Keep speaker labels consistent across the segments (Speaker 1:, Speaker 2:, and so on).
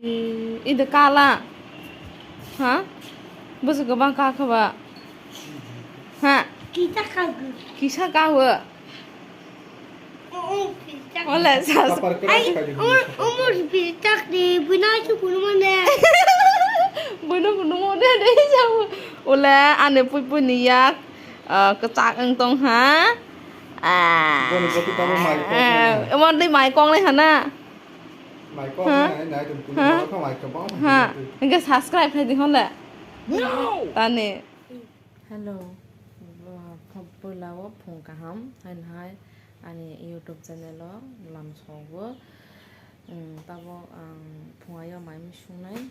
Speaker 1: Ida kala. Hah? Busu gabang kakaba. Hah?
Speaker 2: Kita kagum.
Speaker 1: Kisah kawa.
Speaker 2: Kita.
Speaker 1: Oleh sas.
Speaker 2: Ay, umur kita di bina itu kuno mana?
Speaker 1: Bunuh bunuh deh deh jauh. Oleh ane pui pui niat kecak engtong ha. Emang di mai kong nih hana.
Speaker 3: Mày có cái này đừng cũng nói không phải cái bóng
Speaker 1: Ha, enggak subscribe hay di honda.
Speaker 2: No.
Speaker 1: Tane. Hello. Papa lawa phung kaham hai ani YouTube channel lo lam sogo. Tabo phungayo mai mi sunai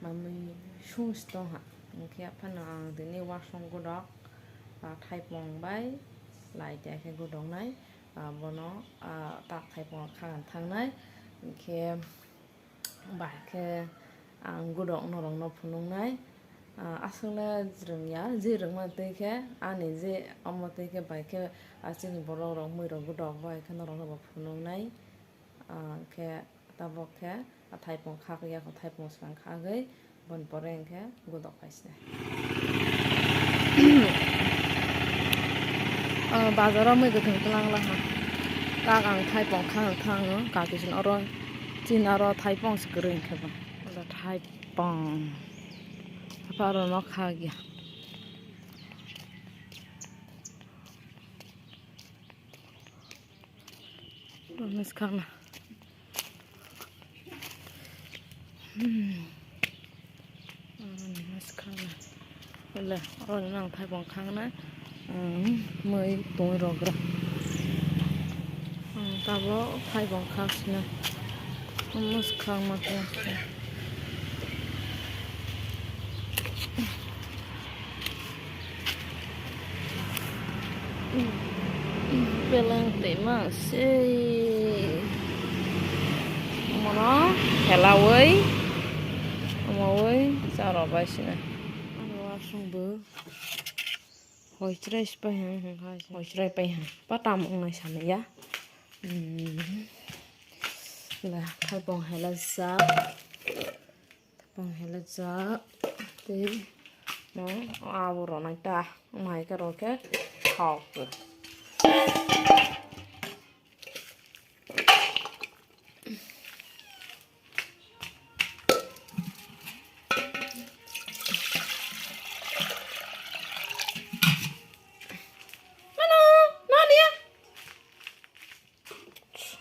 Speaker 1: mami sung sto ha. Khe phan dini wasong gudok thai pong bai lai ja khe gudok nai bono tak thai pong khan thang nai khe bai khe gudok norong no phunung nai asala jrungya jirung ma teke ani je amo teke bai khe asini borok rok mui rok gudok bai khe norong no phunung nai khe tabok khe thaipong khakya ko thaipong sang khagai bon poreng khe gudok paisne bazaro mui gethung tlang la ha kak ang thaipong khang thang no ka kisin oro chin aro thaipong skring khe ba ola thaipong Paro no khagya. Mis khana. Mis khana. Le, ron nang thai bong khang na. Mới tuổi rồi kìa. Ta bo thai bong khang na. Mis khang ma kya. Belang tema sih, mana? Hello, woi, woi, cara apa sih nih? Anu langsung ber, hoi cerai sepah, hoi cerai pah, patam ngai sana ya. Lah, bong helazza, thì nó ao rồi này ta, ngoài cái rồi cái thọc rồi.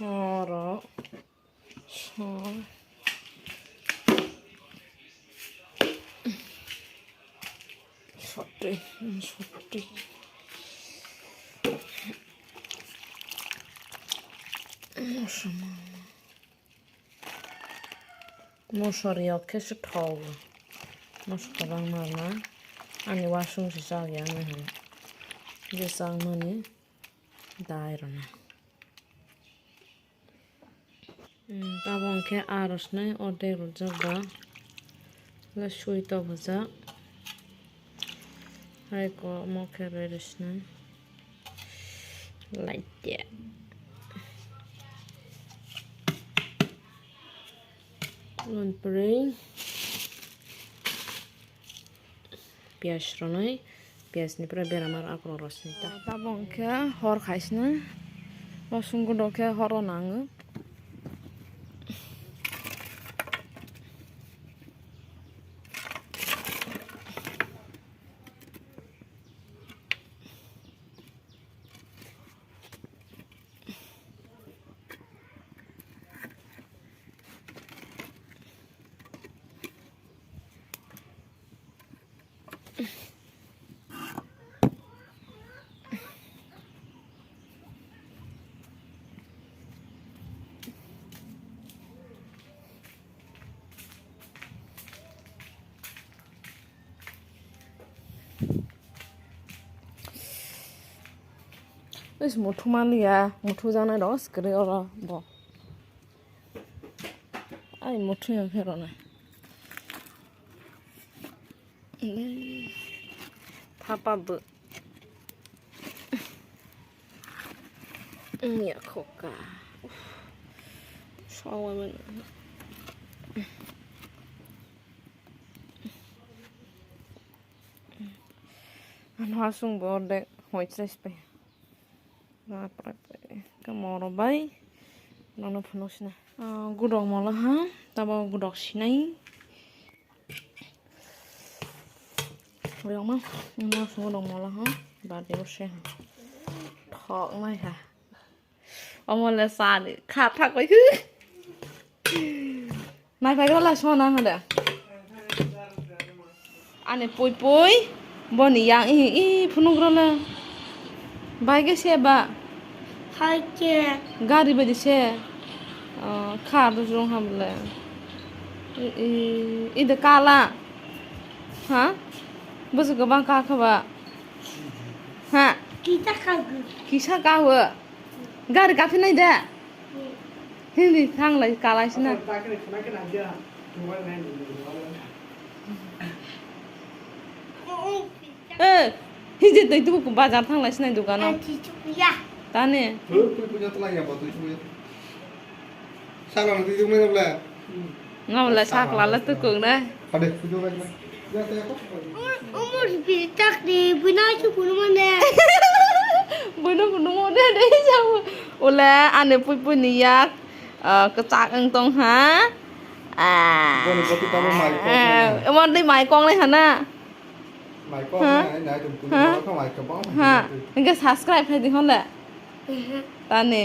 Speaker 1: Soro, sorry. Moshori oke setol, moshorang mana? Ani wasung sisa yang ni, sisa mana? Daerah. Tabong ke arus nai ode rujak ba, le shui to bujak. Hai ko mau ke redus nai, like that. Lon pering, pias ronai, pias ni pernah beramar aku ros ni ta. Tabong ke hor kais nai, langsung gudok ke horonang. Wis mutu mali ya, mutu jana dos kere ora bo. Ai mutu yang kero na. Papa bu. Ya koka. Sawa men. anh hoa sung bò đẹp hỏi chếtไปมาปรับก็มอรบายน้องพนุษนะกูดอกมอละฮะแต่ว่ากูดอกชินัยเรื่องมั้งน้องสงกูดอกมอละฮะบาดเดียวเช่ท้องไม่ค่ะเอามาเลยสาดขาดทักไปคือนายไปก็ละช่อนะฮะเด้ออันนี้ปุยบนนี้ยังพนุกเราละใบก็เสียบะGari bedi se khar du jong ham le I de kala ha busu ga bang ka kha ba ha kisa ka ho Gari ka phi nai da hindi thang lai ka lai sina hindi dai tu ko bazar thang lai sina dukan no Tani.
Speaker 3: Punya telah ya batu itu. Salah nanti cuma itu lah.
Speaker 1: Ngam là sạc là tư cường đấy.
Speaker 3: Ada video lagi. Ya saya kok.
Speaker 2: Umur sepjak di punai tu pun mana?
Speaker 1: Bunu bunu deh deh jauh. Oleh ane pui niak kecak entong ha.
Speaker 3: Boleh batu tamu mai kok.
Speaker 1: Emang đi mai con đấy hả na?
Speaker 3: Mai kok này tụi punya không mai cái bóng.
Speaker 1: Ha. Cái subscribe hay gì không lẽ? Tani.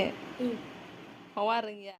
Speaker 1: Hawa ring ya.